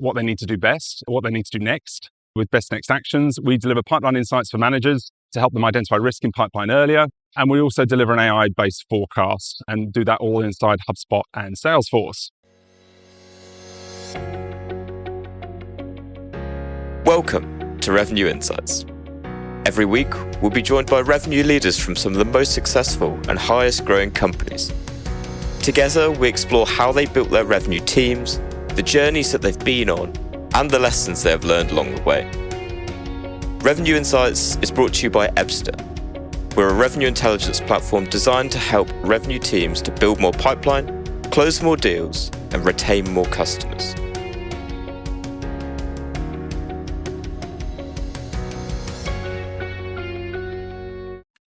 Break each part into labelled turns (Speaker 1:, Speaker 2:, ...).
Speaker 1: what they need to do best, what they need to do next with best next actions. We deliver pipeline insights for managers to help them identify risk in pipeline earlier. And we also deliver an AI-based forecast and do that all inside HubSpot and Salesforce.
Speaker 2: Welcome to Revenue Insights. Every week, we'll be joined by revenue leaders from some of the most successful and highest growing companies. Together, we explore how they built their revenue teams, the journeys that they've been on, and the lessons they have learned along the way. Revenue Insights is brought to you by Ebster. We're a revenue intelligence platform designed to help revenue teams to build more pipeline, close more deals, and retain more customers.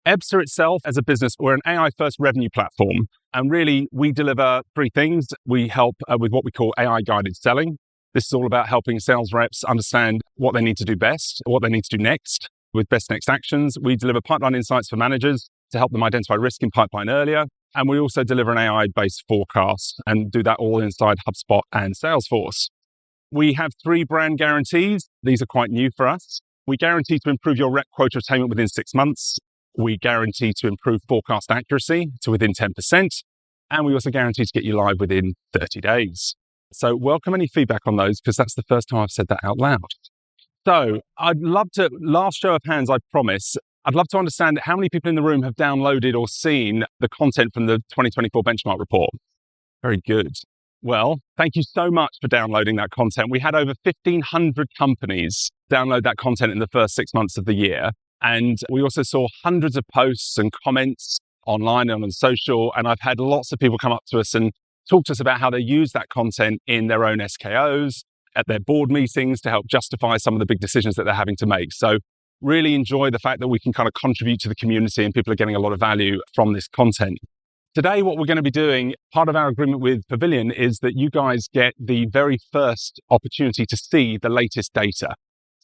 Speaker 1: Ebster itself, as a business, we're an AI-first revenue platform. And really, we deliver three things. We help with what we call AI-guided selling. This is all about helping sales reps understand what they need to do best, what they need to do next with best next actions. We deliver pipeline insights for managers to help them identify risk in pipeline earlier. And we also deliver an AI-based forecast and do that all inside HubSpot and Salesforce. We have 3 brand guarantees. These are quite new for us. We guarantee to improve your rep quota attainment within 6 months. We guarantee to improve forecast accuracy to within 10%. And we also guarantee to get you live within 30 days. So welcome any feedback on those, because that's the first time I've said that out loud. So I'd love to, last show of hands, I promise, I'd love to understand how many people in the room have downloaded or seen the content from the 2024 benchmark report. Very good. Well, thank you so much for downloading that content. We had over 1,500 companies download that content in the first 6 months of the year. And we also saw hundreds of posts and comments online and on social. And I've had lots of people come up to us and talk to us about how they use that content in their own SKOs, at their board meetings to help justify some of the big decisions that they're having to make. So really enjoy the fact that we can kind of contribute to the community and people are getting a lot of value from this content. Today, what we're going to be doing, part of our agreement with Pavilion, is that you guys get the very first opportunity to see the latest data.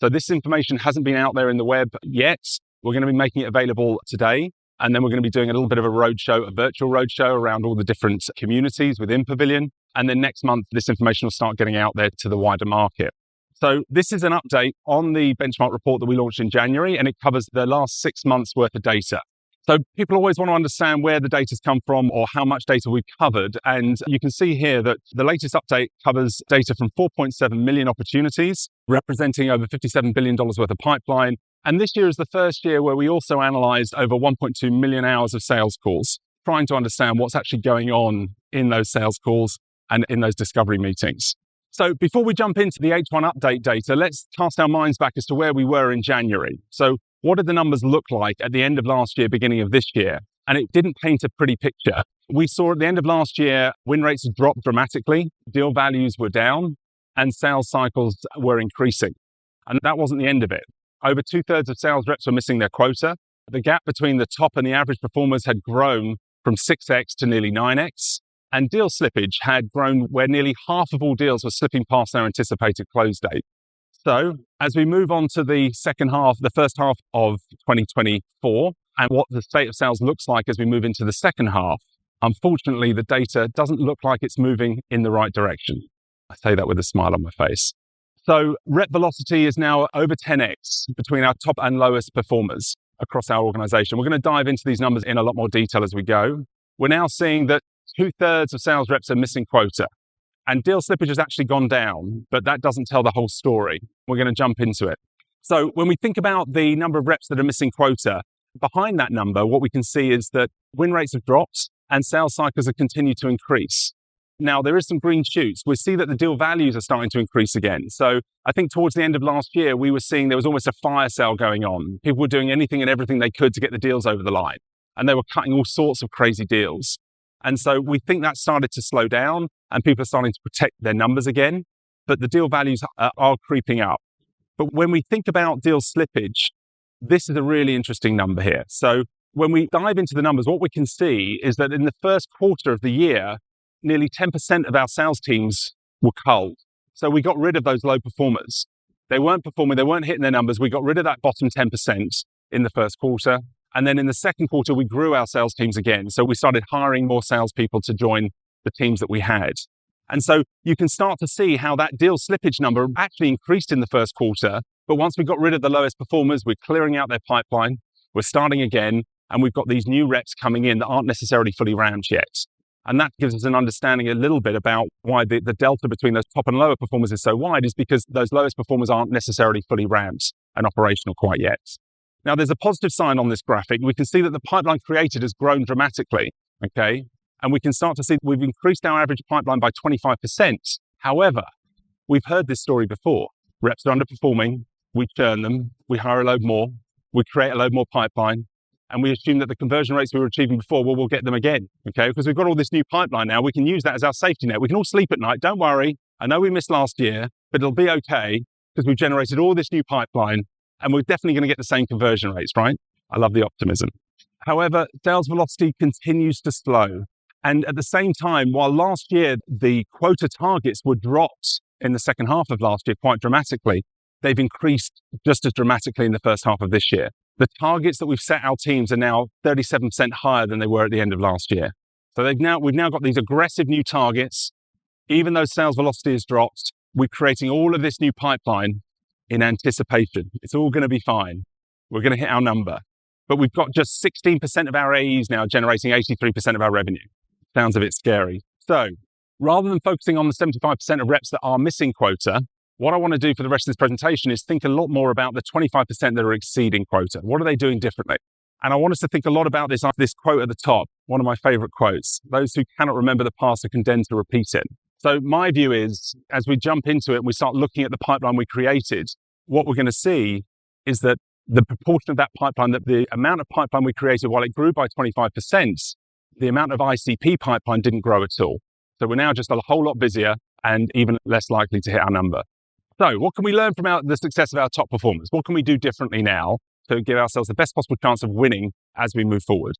Speaker 1: So this information hasn't been out there in the web yet. We're going to be making it available today. And then we're going to be doing a little bit of a roadshow, a virtual roadshow around all the different communities within Pavilion. And then next month, this information will start getting out there to the wider market. So this is an update on the benchmark report that we launched in January, and it covers the last 6 months worth of data. So people always want to understand where the data's come from or how much data we've covered. And you can see here that the latest update covers data from 4.7 million opportunities, representing over $57 billion worth of pipeline. And this year is the first year where we also analyzed over 1.2 million hours of sales calls, trying to understand what's actually going on in those sales calls and in those discovery meetings. So before we jump into the H1 update data, let's cast our minds back as to where we were in January. So what did the numbers look like at the end of last year, beginning of this year? And it didn't paint a pretty picture. We saw at the end of last year, win rates had dropped dramatically, deal values were down, and sales cycles were increasing. And that wasn't the end of it. Over 2/3 of sales reps were missing their quota. The gap between the top and the average performers had grown from 6x to nearly 9x. And deal slippage had grown where nearly half of all deals were slipping past their anticipated close date. So as we move on to the first half of 2024, and what the state of sales looks like as we move into the second half, unfortunately, the data doesn't look like it's moving in the right direction. I say that with a smile on my face. So rep velocity is now over 10x between our top and lowest performers across our organization. We're going to dive into these numbers in a lot more detail as we go. We're now seeing that 2/3 of sales reps are missing quota. And deal slippage has actually gone down, but that doesn't tell the whole story. We're going to jump into it. So when we think about the number of reps that are missing quota, behind that number, what we can see is that win rates have dropped and sales cycles have continued to increase. Now, there is some green shoots. We see that the deal values are starting to increase again. So I think towards the end of last year, we were seeing there was almost a fire sale going on. People were doing anything and everything they could to get the deals over the line. And they were cutting all sorts of crazy deals. And so we think that started to slow down and people are starting to protect their numbers again. But the deal values are creeping up. But when we think about deal slippage, this is a really interesting number here. So when we dive into the numbers, what we can see is that in the first quarter of the year, nearly 10% of our sales teams were culled. So we got rid of those low performers. They weren't performing, they weren't hitting their numbers. We got rid of that bottom 10% in the first quarter. And then in the second quarter, we grew our sales teams again. So we started hiring more salespeople to join the teams that we had. And so you can start to see how that deal slippage number actually increased in the first quarter. But once we got rid of the lowest performers, we're clearing out their pipeline, we're starting again, and we've got these new reps coming in that aren't necessarily fully ramped yet. And that gives us an understanding a little bit about why the delta between those top and lower performers is so wide, is because those lowest performers aren't necessarily fully ramped and operational quite yet. Now, there's a positive sign on this graphic. We can see that the pipeline created has grown dramatically, okay? And we can start to see that we've increased our average pipeline by 25%. However, we've heard this story before. Reps are underperforming, we churn them, we hire a load more, we create a load more pipeline, and we assume that the conversion rates we were achieving before, well, we'll get them again, okay? Because we've got all this new pipeline now, we can use that as our safety net. We can all sleep at night, don't worry. I know we missed last year, but it'll be okay because we've generated all this new pipeline and we're definitely going to get the same conversion rates, right? I love the optimism. However, sales velocity continues to slow. And at the same time, while last year the quota targets were dropped in the second half of last year quite dramatically, they've increased just as dramatically in the first half of this year. The targets that we've set our teams are now 37% higher than they were at the end of last year. So we've now got these aggressive new targets. Even though sales velocity has dropped, we're creating all of this new pipeline in anticipation. It's all going to be fine. We're going to hit our number. But we've got just 16% of our AEs now generating 83% of our revenue. Sounds a bit scary. So rather than focusing on the 75% of reps that are missing quota, what I want to do for the rest of this presentation is think a lot more about the 25% that are exceeding quota. What are they doing differently? And I want us to think a lot about this quote at the top, one of my favorite quotes. Those who cannot remember the past are condemned to repeat it. So my view is, as we jump into it and we start looking at the pipeline we created, what we're going to see is that the proportion of that pipeline, that the amount of pipeline we created, while it grew by 25%, the amount of ICP pipeline didn't grow at all. So we're now just a whole lot busier and even less likely to hit our number. So what can we learn from the success of our top performers? What can we do differently now to give ourselves the best possible chance of winning as we move forward?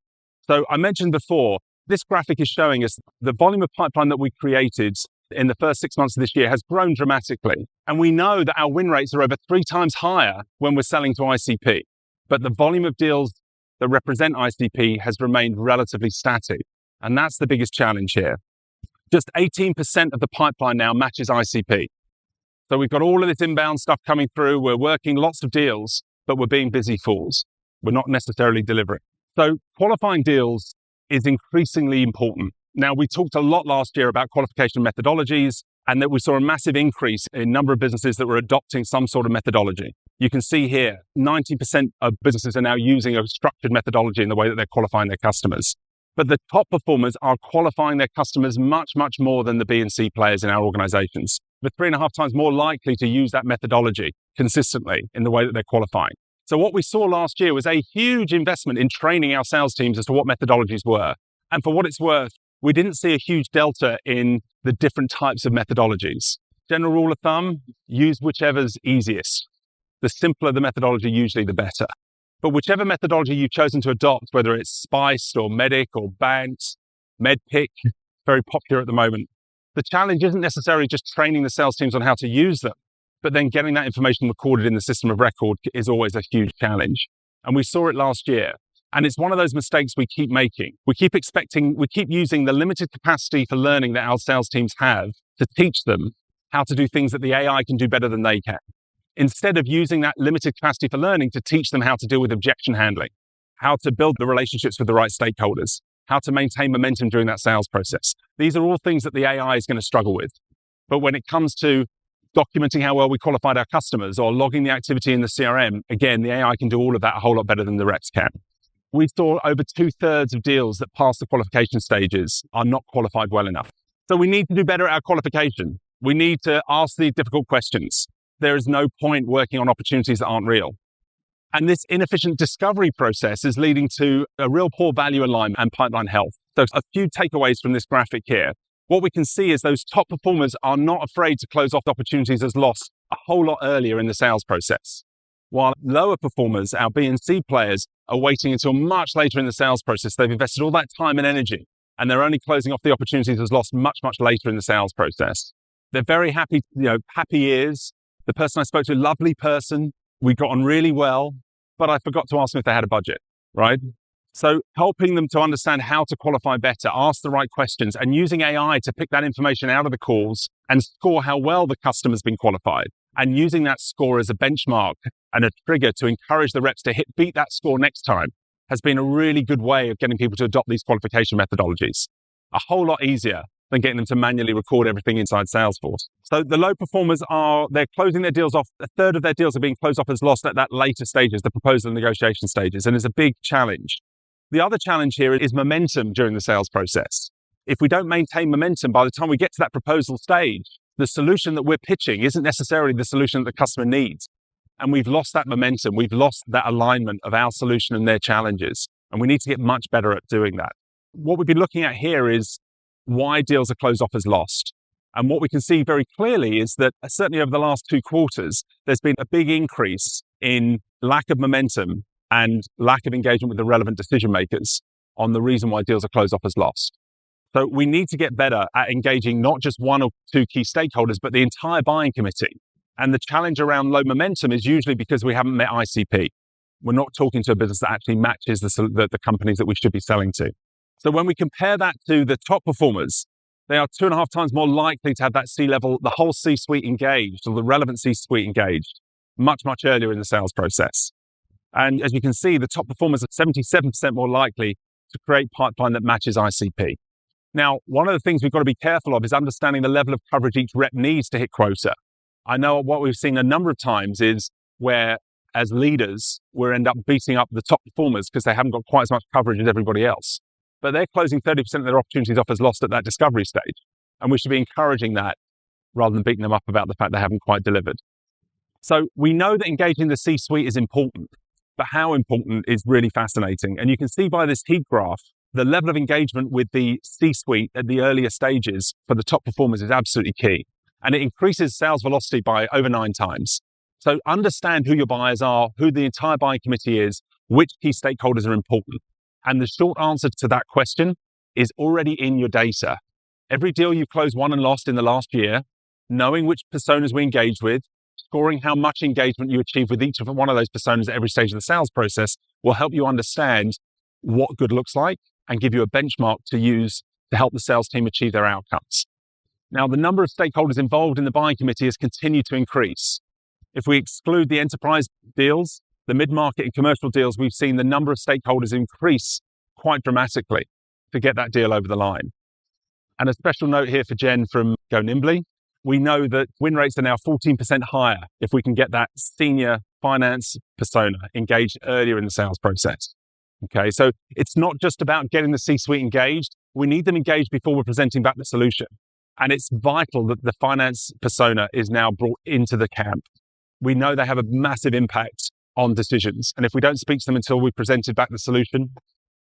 Speaker 1: So I mentioned before, this graphic is showing us the volume of pipeline that we created in the first 6 months of this year has grown dramatically. And we know that our win rates are over 3 times higher when we're selling to ICP. But the volume of deals that represent ICP has remained relatively static. And that's the biggest challenge here. Just 18% of the pipeline now matches ICP. So we've got all of this inbound stuff coming through. We're working lots of deals, but we're being busy fools. We're not necessarily delivering. So qualifying deals is increasingly important. Now, we talked a lot last year about qualification methodologies and that we saw a massive increase in number of businesses that were adopting some sort of methodology. You can see here, 90% of businesses are now using a structured methodology in the way that they're qualifying their customers. But the top performers are qualifying their customers much, much more than the B and C players in our organizations. They're 3.5 times more likely to use that methodology consistently in the way that they're qualifying. So what we saw last year was a huge investment in training our sales teams as to what methodologies were. And for what it's worth, we didn't see a huge delta in the different types of methodologies. General rule of thumb, use whichever's easiest. The simpler the methodology, usually the better. But whichever methodology you've chosen to adopt, whether it's SPICE or MEDDIC or BANT, MEDPIC, very popular at the moment, the challenge isn't necessarily just training the sales teams on how to use them, but then getting that information recorded in the system of record is always a huge challenge. And we saw it last year. And it's one of those mistakes we keep making. We keep using the limited capacity for learning that our sales teams have to teach them how to do things that the AI can do better than they can, instead of using that limited capacity for learning to teach them how to deal with objection handling, how to build the relationships with the right stakeholders, how to maintain momentum during that sales process. These are all things that the AI is going to struggle with. But when it comes to documenting how well we qualified our customers or logging the activity in the CRM, again, the AI can do all of that a whole lot better than the reps can. We saw over 2/3 of deals that pass the qualification stages are not qualified well enough. So we need to do better at our qualification. We need to ask the difficult questions. There is no point working on opportunities that aren't real. And this inefficient discovery process is leading to a real poor value alignment and pipeline health. So a few takeaways from this graphic here. What we can see is those top performers are not afraid to close off opportunities as lost a whole lot earlier in the sales process. While lower performers, our B and C players, are waiting until much later in the sales process. They've invested all that time and energy, and they're only closing off the opportunities as lost much, much later in the sales process. They're very happy, happy ears. The person I spoke to, lovely person. We got on really well, but I forgot to ask them if they had a budget, right? So helping them to understand how to qualify better, ask the right questions, and using AI to pick that information out of the calls and score how well the customer's been qualified, and using that score as a benchmark and a trigger to encourage the reps to beat that score next time has been a really good way of getting people to adopt these qualification methodologies. A whole lot easier than getting them to manually record everything inside Salesforce. So the low performers they're closing their deals off. A third of their deals are being closed off as lost at that later stages, the proposal and negotiation stages, and it's a big challenge. The other challenge here is momentum during the sales process. If we don't maintain momentum, by the time we get to that proposal stage, the solution that we're pitching isn't necessarily the solution that the customer needs. And we've lost that momentum. We've lost that alignment of our solution and their challenges. And we need to get much better at doing that. What we've been looking at here is why deals are closed off as lost. And what we can see very clearly is that certainly over the last 2 quarters, there's been a big increase in lack of momentum and lack of engagement with the relevant decision makers on the reason why deals are closed off as lost. So we need to get better at engaging not just 1 or 2 key stakeholders, but the entire buying committee. And the challenge around low momentum is usually because we haven't met ICP. We're not talking to a business that actually matches the companies that we should be selling to. So when we compare that to the top performers, they are 2.5 times more likely to have that C-level, the whole C-suite engaged, or the relevant C-suite engaged, much, much earlier in the sales process. And as you can see, the top performers are 77% more likely to create pipeline that matches ICP. Now, one of the things we've got to be careful of is understanding the level of coverage each rep needs to hit quota. I know what we've seen a number of times is where, as leaders, we end up beating up the top performers because they haven't got quite as much coverage as everybody else. But they're closing 30% of their opportunities off as lost at that discovery stage. And we should be encouraging that rather than beating them up about the fact they haven't quite delivered. So we know that engaging the C-suite is important, but how important is really fascinating. And you can see by this heat graph, the level of engagement with the C-suite at the earlier stages for the top performers is absolutely key. And it increases sales velocity by over 9 times. So understand who your buyers are, who the entire buying committee is, which key stakeholders are important. And the short answer to that question is already in your data. Every deal you closed, won and lost in the last year, knowing which personas we engaged with, scoring how much engagement you achieve with each of one of those personas at every stage of the sales process will help you understand what good looks like and give you a benchmark to use to help the sales team achieve their outcomes. Now, the number of stakeholders involved in the buying committee has continued to increase. If we exclude the enterprise deals, the mid-market and commercial deals, we've seen the number of stakeholders increase quite dramatically to get that deal over the line. And a special note here for Jen from Go Nimbly. We know that win rates are now 14% higher if we can get that senior finance persona engaged earlier in the sales process. Okay, so it's not just about getting the C-suite engaged. We need them engaged before we're presenting back the solution. And it's vital that the finance persona is now brought into the camp. We know they have a massive impact on decisions. And if we don't speak to them until we've presented back the solution,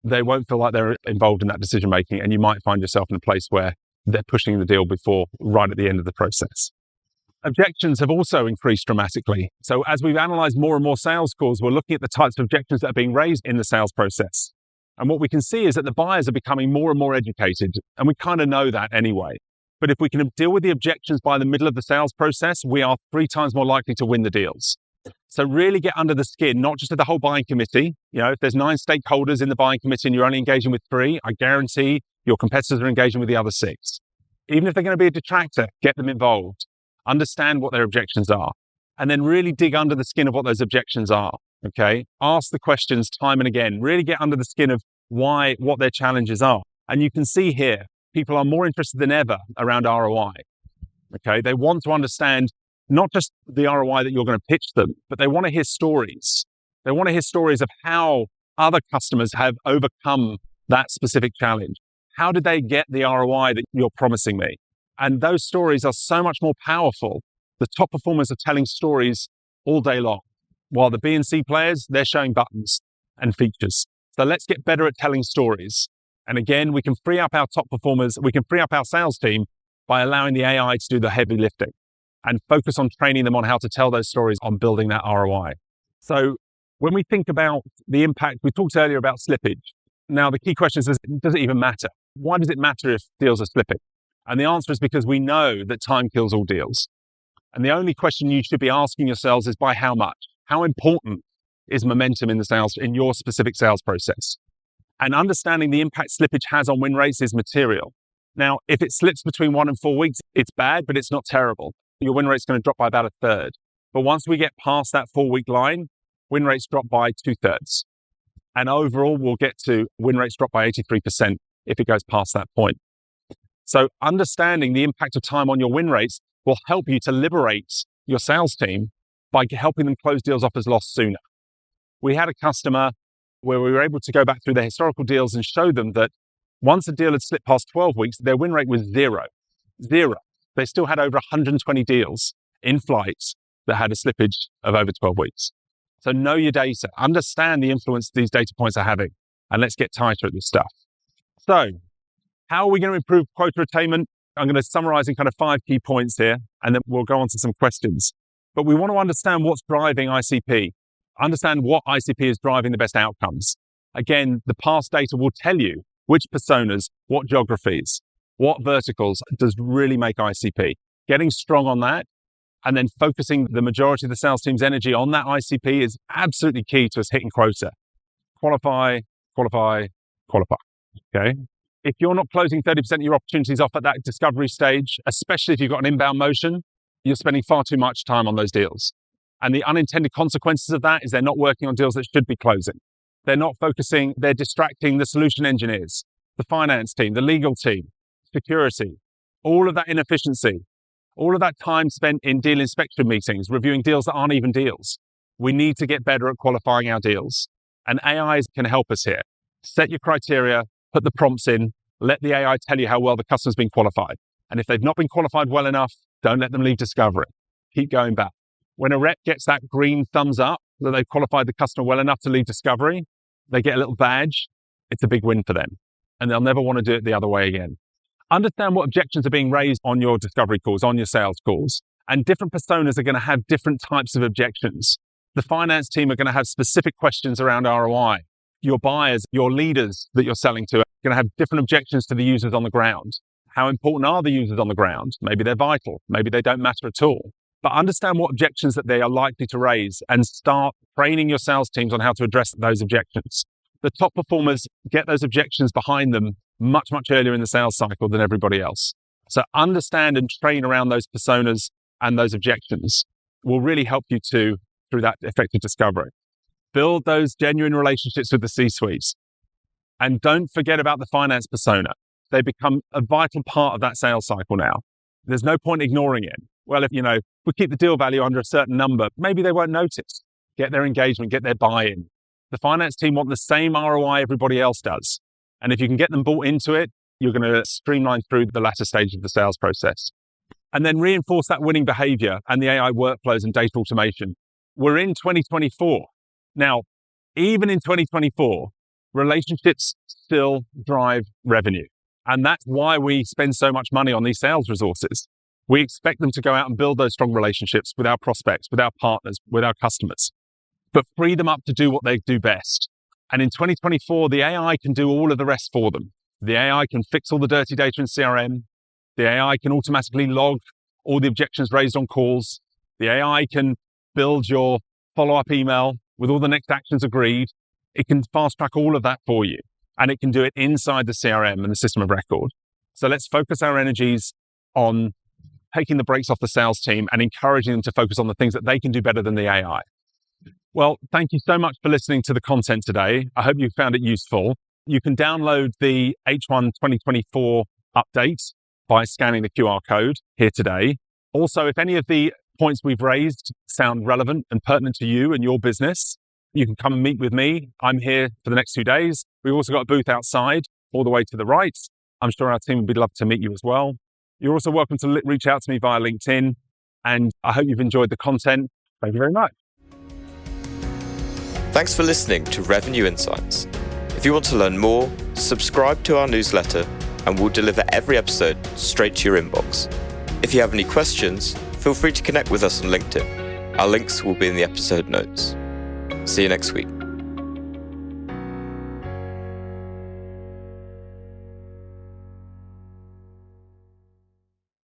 Speaker 1: they won't feel like they're involved in that decision making. And you might find yourself in a place where they're pushing the deal right at the end of the process. Objections have also increased dramatically. So as we've analyzed more and more sales calls, we're looking at the types of objections that are being raised in the sales process. And what we can see is that the buyers are becoming more and more educated. And we kind of know that anyway. But if we can deal with the objections by the middle of the sales process, we are 3 times more likely to win the deals. So really get under the skin, not just of the whole buying committee. If there's 9 stakeholders in the buying committee and you're only engaging with 3, I guarantee your competitors are engaging with the other 6. Even if they're going to be a detractor, get them involved. Understand what their objections are. And then really dig under the skin of what those objections are. Okay? Ask the questions time and again. Really get under the skin of what their challenges are. And you can see here, people are more interested than ever around ROI. Okay? They want to understand not just the ROI that you're going to pitch them, but they want to hear stories. They want to hear stories of how other customers have overcome that specific challenge. How did they get the ROI that you're promising me? And those stories are so much more powerful. The top performers are telling stories all day long, while the B and C players, they're showing buttons and features. So let's get better at telling stories. And again, we can free up our top performers, we can free up our sales team by allowing the AI to do the heavy lifting and focus on training them on how to tell those stories on building that ROI. So when we think about the impact, we talked earlier about slippage. Now, the key question is, does it even matter? Why does it matter if deals are slipping? And the answer is because we know that time kills all deals. And the only question you should be asking yourselves is by how much? How important is momentum in your specific sales process? And understanding the impact slippage has on win rates is material. Now, if it slips between 1 and 4 weeks, it's bad, but it's not terrible. Your win rate's going to drop by about a third. But once we get past that 4-week line, win rates drop by 2/3. And overall, we'll get to win rates drop by 83% if it goes past that point. So understanding the impact of time on your win rates will help you to liberate your sales team by helping them close deals off as lost sooner. We had a customer where we were able to go back through their historical deals and show them that once a deal had slipped past 12 weeks, their win rate was zero. They still had over 120 deals in flight that had a slippage of over 12 weeks. So know your data, understand the influence these data points are having, and let's get tighter at this stuff. So how are we going to improve quota attainment? I'm going to summarize in kind of 5 key points here, and then we'll go on to some questions. But we want to understand what's driving ICP, understand what ICP is driving the best outcomes. Again, the past data will tell you which personas, what geographies, what verticals does really make ICP. Getting strong on that and then focusing the majority of the sales team's energy on that ICP is absolutely key to us hitting quota. Qualify. Okay. If you're not closing 30% of your opportunities off at that discovery stage, especially if you've got an inbound motion, you're spending far too much time on those deals. And the unintended consequences of that is they're not working on deals that should be closing. They're not focusing, they're distracting the solution engineers, the finance team, the legal team, security, all of that inefficiency, all of that time spent in deal inspection meetings, reviewing deals that aren't even deals. We need to get better at qualifying our deals. And AI can help us here. Set your criteria, put the prompts in, let the AI tell you how well the customer's been qualified. And if they've not been qualified well enough, don't let them leave discovery. Keep going back. When a rep gets that green thumbs up that they've qualified the customer well enough to leave discovery, they get a little badge. It's a big win for them. And they'll never want to do it the other way again. Understand what objections are being raised on your discovery calls, on your sales calls. And different personas are going to have different types of objections. The finance team are going to have specific questions around ROI. Your buyers, your leaders that you're selling to are going to have different objections to the users on the ground. How important are the users on the ground? Maybe they're vital. Maybe they don't matter at all. But understand what objections that they are likely to raise and start training your sales teams on how to address those objections. The top performers get those objections behind them much, much earlier in the sales cycle than everybody else. So understand and train around those personas and those objections will really help you through that effective discovery. Build those genuine relationships with the C-suites. And don't forget about the finance persona. They become a vital part of that sales cycle now. There's no point ignoring it. Well, if we keep the deal value under a certain number, maybe they won't notice. Get their engagement, get their buy-in. The finance team want the same ROI everybody else does. And if you can get them bought into it, you're going to streamline through the latter stage of the sales process. And then reinforce that winning behavior and the AI workflows and data automation. We're in 2024. Now, even in 2024, relationships still drive revenue. And that's why we spend so much money on these sales resources. We expect them to go out and build those strong relationships with our prospects, with our partners, with our customers, but free them up to do what they do best. And in 2024, the AI can do all of the rest for them. The AI can fix all the dirty data in CRM. The AI can automatically log all the objections raised on calls. The AI can build your follow-up email with all the next actions agreed. It can fast track all of that for you. And it can do it inside the CRM and the system of record. So let's focus our energies on taking the brakes off the sales team and encouraging them to focus on the things that they can do better than the AI. Well, thank you so much for listening to the content today. I hope you found it useful. You can download the H1 2024 update by scanning the QR code here today. Also, if any of the points we've raised sound relevant and pertinent to you and your business, you can come and meet with me. I'm here for the next 2 days. We've also got a booth outside all the way to the right. I'm sure our team would love to meet you as well. You're also welcome to reach out to me via LinkedIn. And I hope you've enjoyed the content. Thank you very much.
Speaker 2: Thanks for listening to Revenue Insights. If you want to learn more, subscribe to our newsletter and we'll deliver every episode straight to your inbox. If you have any questions, feel free to connect with us on LinkedIn. Our links will be in the episode notes. See you next week.